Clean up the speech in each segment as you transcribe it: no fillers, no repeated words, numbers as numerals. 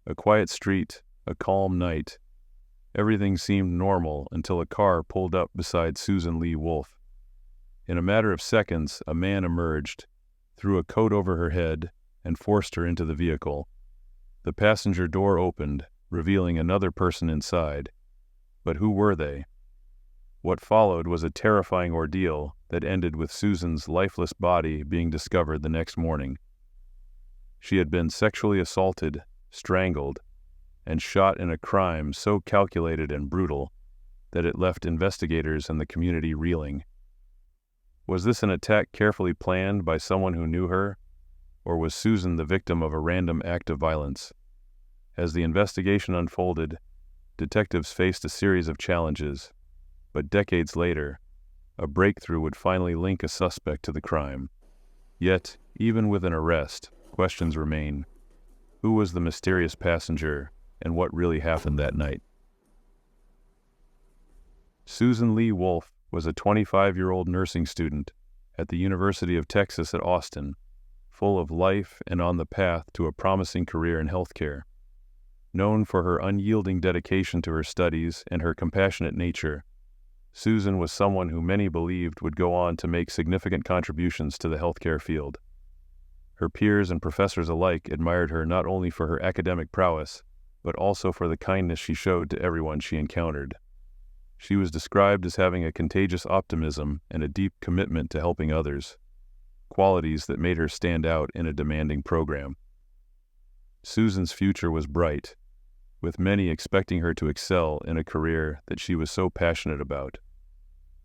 A quiet street, a calm night. Everything seemed normal until a car pulled up beside Susan Lee Wolfe. In a matter of seconds, a man emerged, threw a coat over her head, and forced her into the vehicle. The passenger door opened, revealing another person inside. But who were they? What followed was a terrifying ordeal that ended with Susan's lifeless body being discovered the next morning. She had been sexually assaulted, strangled, and shot in a crime so calculated and brutal that it left investigators and the community reeling. Was this an attack carefully planned by someone who knew her, or was Susan the victim of a random act of violence? As the investigation unfolded, detectives faced a series of challenges, but decades later, a breakthrough would finally link a suspect to the crime. Yet, even with an arrest, questions remain. Who was the mysterious passenger, and what really happened that night? Susan Lee Wolfe was a 25-year-old nursing student at the University of Texas at Austin, full of life and on the path to a promising career in healthcare. Known for her unyielding dedication to her studies and her compassionate nature, Susan was someone who many believed would go on to make significant contributions to the healthcare field. Her peers and professors alike admired her not only for her academic prowess, but also for the kindness she showed to everyone she encountered. She was described as having a contagious optimism and a deep commitment to helping others, qualities that made her stand out in a demanding program. Susan's future was bright, with many expecting her to excel in a career that she was so passionate about.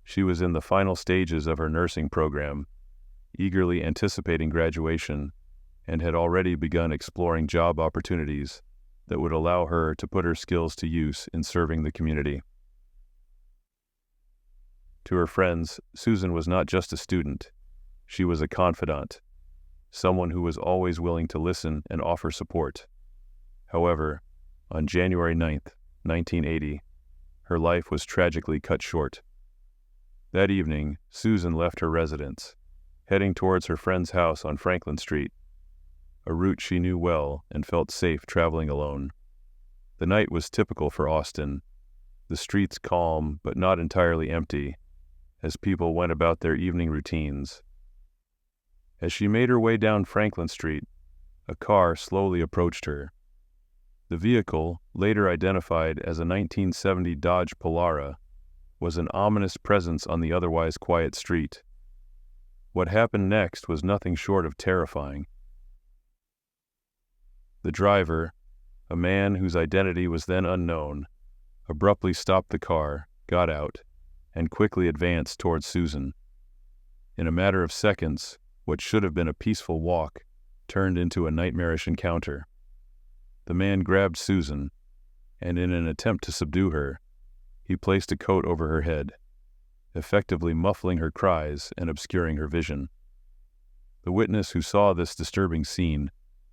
She was in the final stages of her nursing program, eagerly anticipating graduation, and had already begun exploring job opportunities that would allow her to put her skills to use in serving the community. To her friends, Susan was not just a student. She was a confidant, someone who was always willing to listen and offer support. However, on January 9th, 1980, her life was tragically cut short. That evening, Susan left her residence, heading towards her friend's house on Franklin Street, a route she knew well and felt safe traveling alone. The night was typical for Austin, the streets calm but not entirely empty, as people went about their evening routines. As she made her way down Franklin Street, a car slowly approached her. The vehicle, later identified as a 1970 Dodge Polara, was an ominous presence on the otherwise quiet street. What happened next was nothing short of terrifying. The driver, a man whose identity was then unknown, abruptly stopped the car, got out, and quickly advanced towards Susan. In a matter of seconds, what should have been a peaceful walk turned into a nightmarish encounter. The man grabbed Susan, and in an attempt to subdue her, he placed a coat over her head, effectively muffling her cries and obscuring her vision. The witness who saw this disturbing scene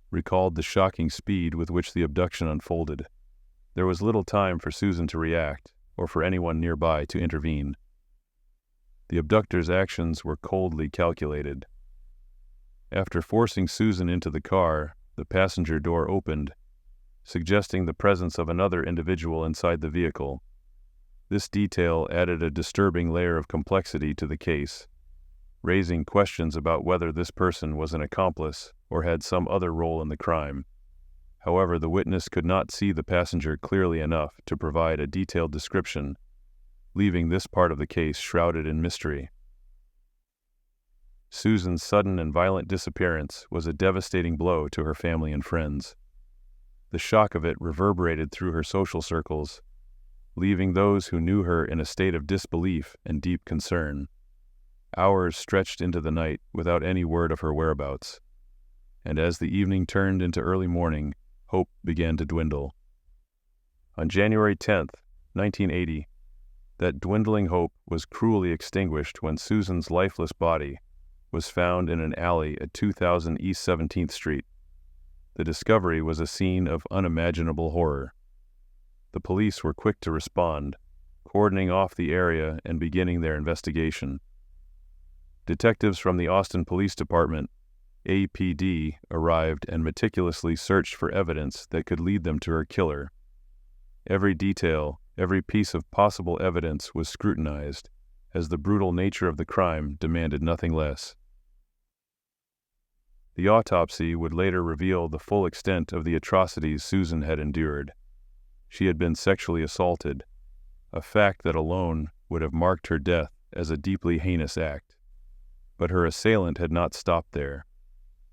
recalled the shocking speed with which the abduction unfolded. There was little time for Susan to react, or for anyone nearby to intervene. The abductor's actions were coldly calculated. After forcing Susan into the car, the passenger door opened, suggesting the presence of another individual inside the vehicle. This detail added a disturbing layer of complexity to the case, raising questions about whether this person was an accomplice or had some other role in the crime. However, the witness could not see the passenger clearly enough to provide a detailed description, leaving this part of the case shrouded in mystery. Susan's sudden and violent disappearance was a devastating blow to her family and friends. The shock of it reverberated through her social circles, leaving those who knew her in a state of disbelief and deep concern. Hours stretched into the night without any word of her whereabouts, and as the evening turned into early morning, hope began to dwindle. On January 10th, 1980, that dwindling hope was cruelly extinguished when Susan's lifeless body was found in an alley at 2000 East 17th Street. The discovery was a scene of unimaginable horror. The police were quick to respond, cordoning off the area and beginning their investigation. Detectives from the Austin Police Department, APD arrived and meticulously searched for evidence that could lead them to her killer. Every detail, every piece of possible evidence was scrutinized, as the brutal nature of the crime demanded nothing less. The autopsy would later reveal the full extent of the atrocities Susan had endured. She had been sexually assaulted, a fact that alone would have marked her death as a deeply heinous act. But her assailant had not stopped there.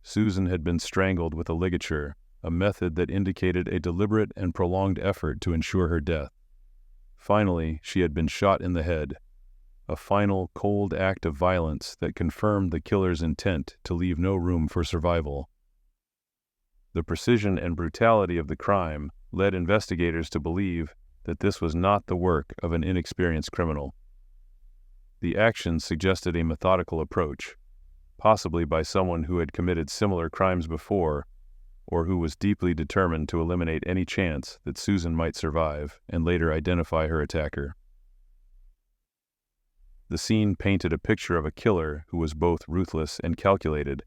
Susan had been strangled with a ligature, a method that indicated a deliberate and prolonged effort to ensure her death. Finally, she had been shot in the head, a final, cold act of violence that confirmed the killer's intent to leave no room for survival. The precision and brutality of the crime led investigators to believe that this was not the work of an inexperienced criminal. The action suggested a methodical approach, possibly by someone who had committed similar crimes before, or who was deeply determined to eliminate any chance that Susan might survive and later identify her attacker. The scene painted a picture of a killer who was both ruthless and calculated,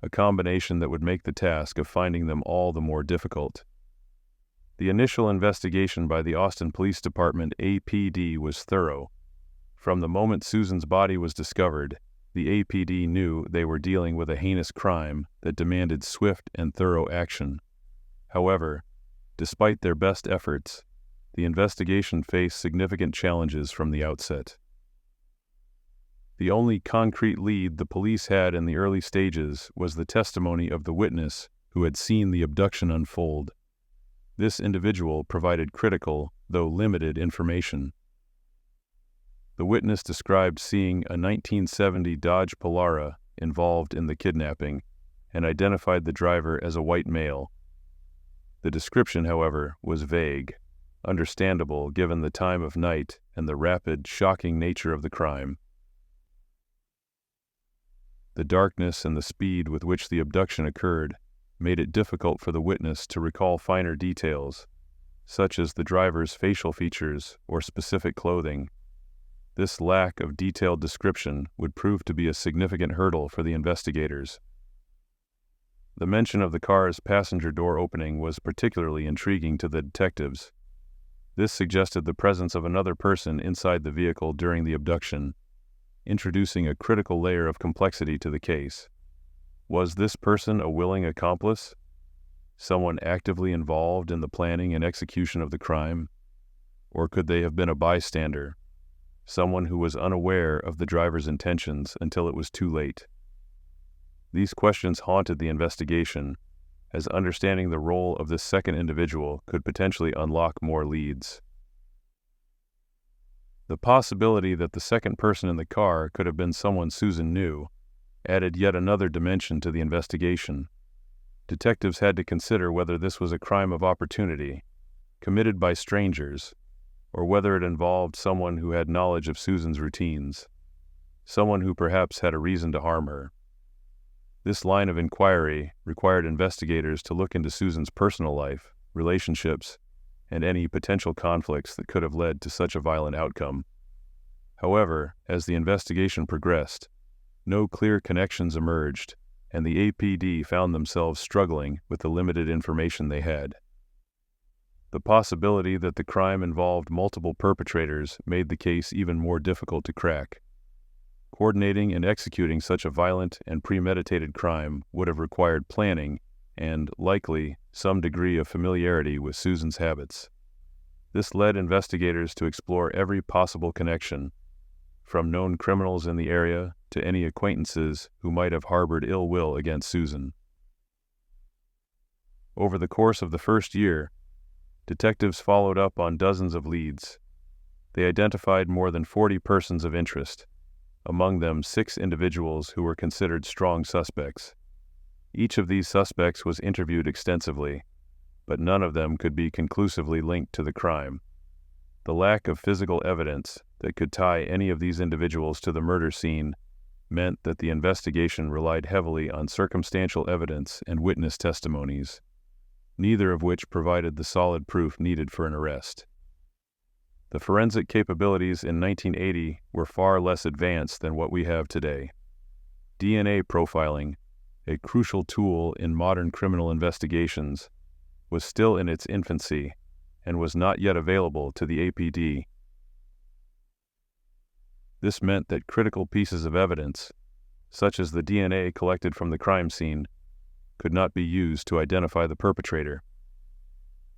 a combination that would make the task of finding them all the more difficult. The initial investigation by the Austin Police Department APD was thorough. From the moment Susan's body was discovered, the APD knew they were dealing with a heinous crime that demanded swift and thorough action. However, despite their best efforts, the investigation faced significant challenges from the outset. The only concrete lead the police had in the early stages was the testimony of the witness who had seen the abduction unfold. This individual provided critical, though limited, information. The witness described seeing a 1970 Dodge Polara involved in the kidnapping and identified the driver as a white male. The description, however, was vague, understandable given the time of night and the rapid, shocking nature of the crime. The darkness and the speed with which the abduction occurred made it difficult for the witness to recall finer details, such as the driver's facial features or specific clothing. This lack of detailed description would prove to be a significant hurdle for the investigators. The mention of the car's passenger door opening was particularly intriguing to the detectives. This suggested the presence of another person inside the vehicle during the abduction, introducing a critical layer of complexity to the case. Was this person a willing accomplice? Someone actively involved in the planning and execution of the crime? Or could they have been a bystander? Someone who was unaware of the driver's intentions until it was too late. These questions haunted the investigation, as understanding the role of this second individual could potentially unlock more leads. The possibility that the second person in the car could have been someone Susan knew added yet another dimension to the investigation. Detectives had to consider whether this was a crime of opportunity, committed by strangers, or whether it involved someone who had knowledge of Susan's routines, someone who perhaps had a reason to harm her. This line of inquiry required investigators to look into Susan's personal life, relationships, and any potential conflicts that could have led to such a violent outcome. However, as the investigation progressed, no clear connections emerged, and the APD found themselves struggling with the limited information they had. The possibility that the crime involved multiple perpetrators made the case even more difficult to crack. Coordinating and executing such a violent and premeditated crime would have required planning and, likely, some degree of familiarity with Susan's habits. This led investigators to explore every possible connection, from known criminals in the area to any acquaintances who might have harbored ill will against Susan. Over the course of the first year, detectives followed up on dozens of leads. They identified more than 40 persons of interest, among them 6 individuals who were considered strong suspects. Each of these suspects was interviewed extensively, but none of them could be conclusively linked to the crime. The lack of physical evidence that could tie any of these individuals to the murder scene meant that the investigation relied heavily on circumstantial evidence and witness testimonies, neither of which provided the solid proof needed for an arrest. The forensic capabilities in 1980 were far less advanced than what we have today. DNA profiling, a crucial tool in modern criminal investigations, was still in its infancy and was not yet available to the APD. This meant that critical pieces of evidence, such as the DNA collected from the crime scene, could not be used to identify the perpetrator.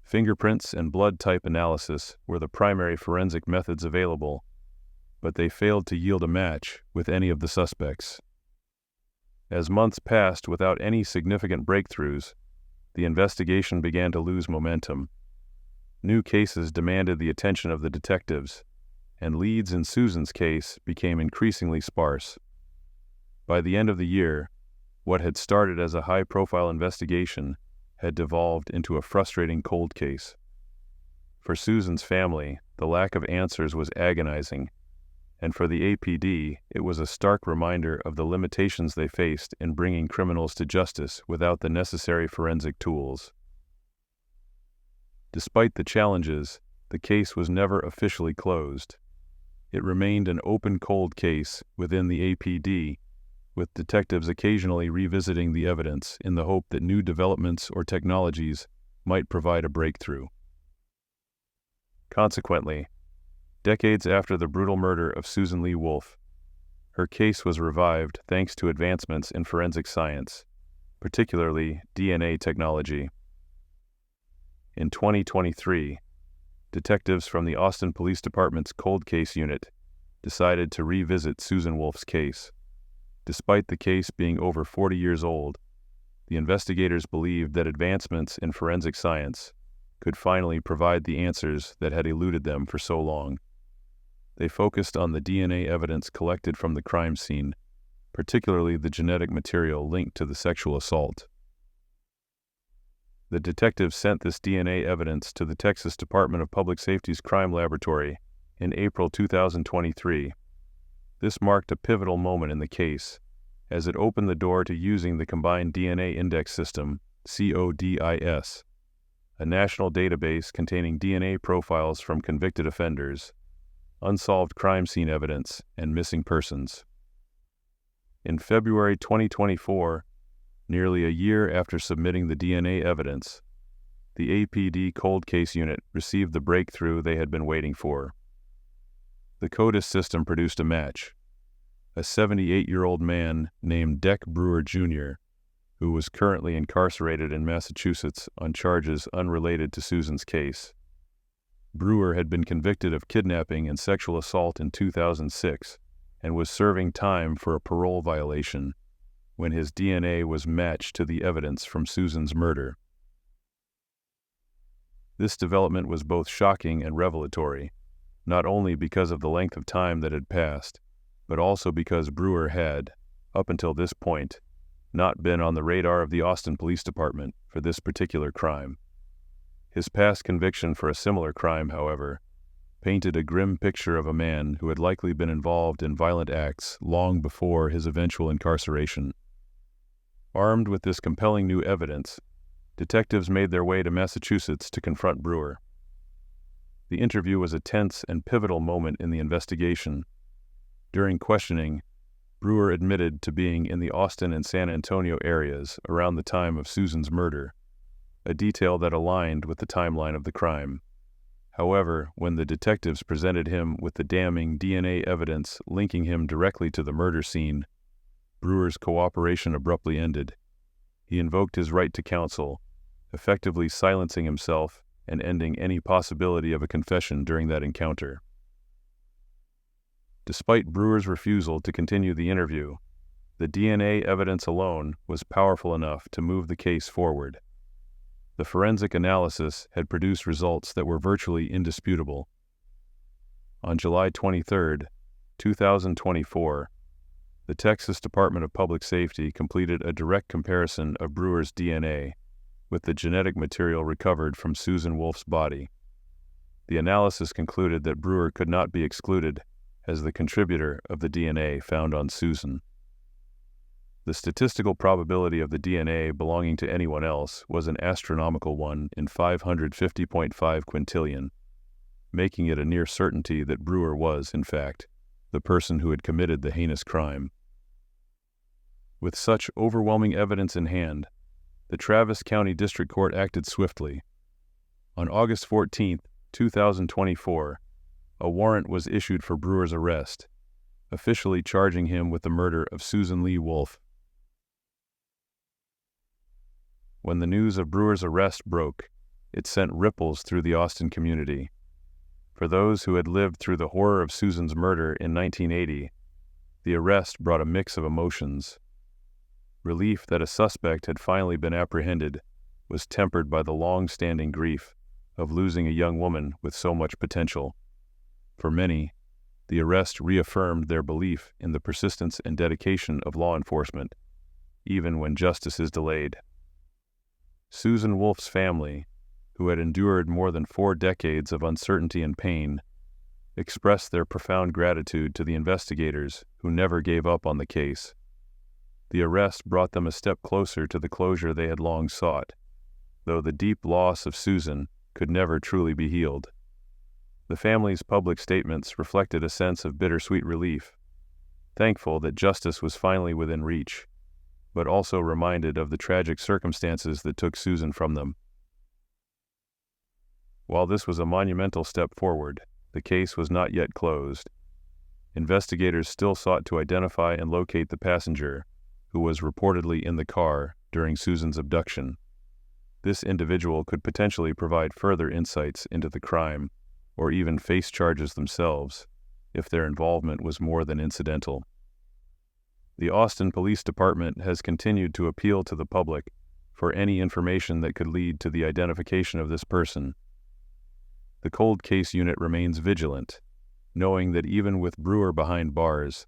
Fingerprints and blood type analysis were the primary forensic methods available, but they failed to yield a match with any of the suspects. As months passed without any significant breakthroughs, the investigation began to lose momentum. New cases demanded the attention of the detectives, and leads in Susan's case became increasingly sparse. By the end of the year, what had started as a high-profile investigation had devolved into a frustrating cold case. For Susan's family, the lack of answers was agonizing, and for the APD, it was a stark reminder of the limitations they faced in bringing criminals to justice without the necessary forensic tools. Despite the challenges, the case was never officially closed. It remained an open cold case within the APD, with detectives occasionally revisiting the evidence in the hope that new developments or technologies might provide a breakthrough. Consequently, decades after the brutal murder of Susan Lee Wolfe, her case was revived thanks to advancements in forensic science, particularly DNA technology. In 2023, detectives from the Austin Police Department's Cold Case Unit decided to revisit Susan Wolfe's case. Despite the case being over 40 years old, the investigators believed that advancements in forensic science could finally provide the answers that had eluded them for so long. They focused on the DNA evidence collected from the crime scene, particularly the genetic material linked to the sexual assault. The detectives sent this DNA evidence to the Texas Department of Public Safety's Crime Laboratory in April 2023. This marked a pivotal moment in the case, as it opened the door to using the Combined DNA Index System, CODIS, a national database containing DNA profiles from convicted offenders, unsolved crime scene evidence, and missing persons. In February 2024, nearly a year after submitting the DNA evidence, the APD Cold Case Unit received the breakthrough they had been waiting for. The CODIS system produced a match: a 78-year-old man named Deck Brewer Jr., who was currently incarcerated in Massachusetts on charges unrelated to Susan's case. Brewer had been convicted of kidnapping and sexual assault in 2006 and was serving time for a parole violation when his DNA was matched to the evidence from Susan's murder. This development was both shocking and revelatory, not only because of the length of time that had passed, but also because Brewer had, up until this point, not been on the radar of the Austin Police Department for this particular crime. His past conviction for a similar crime, however, painted a grim picture of a man who had likely been involved in violent acts long before his eventual incarceration. Armed with this compelling new evidence, detectives made their way to Massachusetts to confront Brewer. The interview was a tense and pivotal moment in the investigation. During questioning, Brewer admitted to being in the Austin and San Antonio areas around the time of Susan's murder, a detail that aligned with the timeline of the crime. However, when the detectives presented him with the damning DNA evidence linking him directly to the murder scene, Brewer's cooperation abruptly ended. He invoked his right to counsel, effectively silencing himself and ending any possibility of a confession during that encounter. Despite Brewer's refusal to continue the interview, the DNA evidence alone was powerful enough to move the case forward. The forensic analysis had produced results that were virtually indisputable. On July 23, 2024, the Texas Department of Public Safety completed a direct comparison of Brewer's DNA with the genetic material recovered from Susan Wolfe's body. The analysis concluded that Brewer could not be excluded as the contributor of the DNA found on Susan. The statistical probability of the DNA belonging to anyone else was an astronomical one in 550.5 quintillion, making it a near certainty that Brewer was, in fact, the person who had committed the heinous crime. With such overwhelming evidence in hand, the Travis County District Court acted swiftly. On August 14, 2024, a warrant was issued for Brewer's arrest, officially charging him with the murder of Susan Lee Wolfe. When the news of Brewer's arrest broke, it sent ripples through the Austin community. For those who had lived through the horror of Susan's murder in 1980, the arrest brought a mix of emotions. Relief that a suspect had finally been apprehended was tempered by the long-standing grief of losing a young woman with so much potential. For many, the arrest reaffirmed their belief in the persistence and dedication of law enforcement, even when justice is delayed. Susan Wolfe's family, who had endured more than 4 decades of uncertainty and pain, expressed their profound gratitude to the investigators who never gave up on the case. The arrest brought them a step closer to the closure they had long sought, though the deep loss of Susan could never truly be healed. The family's public statements reflected a sense of bittersweet relief, thankful that justice was finally within reach, but also reminded of the tragic circumstances that took Susan from them. While this was a monumental step forward, the case was not yet closed. Investigators still sought to identify and locate the passenger who was reportedly in the car during Susan's abduction. This individual could potentially provide further insights into the crime, or even face charges themselves, if their involvement was more than incidental. The Austin Police Department has continued to appeal to the public for any information that could lead to the identification of this person. The Cold Case Unit remains vigilant, knowing that even with Brewer behind bars,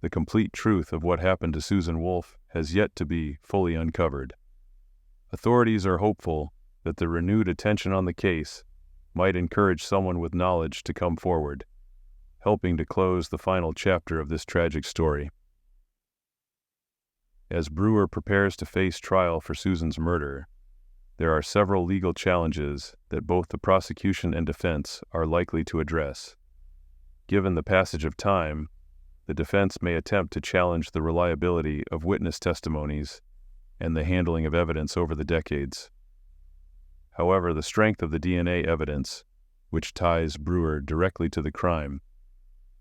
the complete truth of what happened to Susan Wolfe has yet to be fully uncovered. Authorities are hopeful that the renewed attention on the case might encourage someone with knowledge to come forward, helping to close the final chapter of this tragic story. As Brewer prepares to face trial for Susan's murder, there are several legal challenges that both the prosecution and defense are likely to address. Given the passage of time, the defense may attempt to challenge the reliability of witness testimonies and the handling of evidence over the decades. However, the strength of the DNA evidence, which ties Brewer directly to the crime,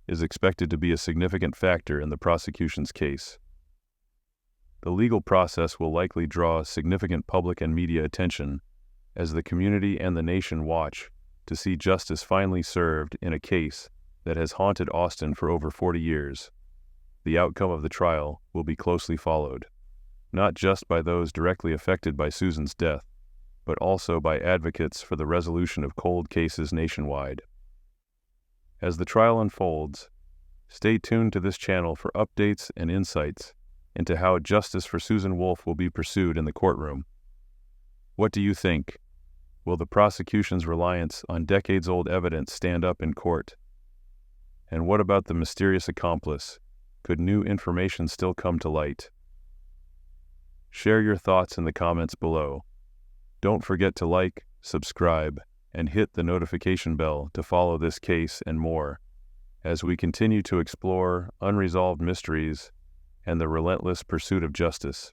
is expected to be a significant factor in the prosecution's case. The legal process will likely draw significant public and media attention as the community and the nation watch to see justice finally served in a case that has haunted Austin for over 40 years. The outcome of the trial will be closely followed, not just by those directly affected by Susan's death, but also by advocates for the resolution of cold cases nationwide. As the trial unfolds, stay tuned to this channel for updates and insights into how justice for Susan Wolfe will be pursued in the courtroom. What do you think? Will the prosecution's reliance on decades-old evidence stand up in court? And what about the mysterious accomplice? Could new information still come to light? Share your thoughts in the comments below. Don't forget to like, subscribe, and hit the notification bell to follow this case and more, as we continue to explore unresolved mysteries and the relentless pursuit of justice.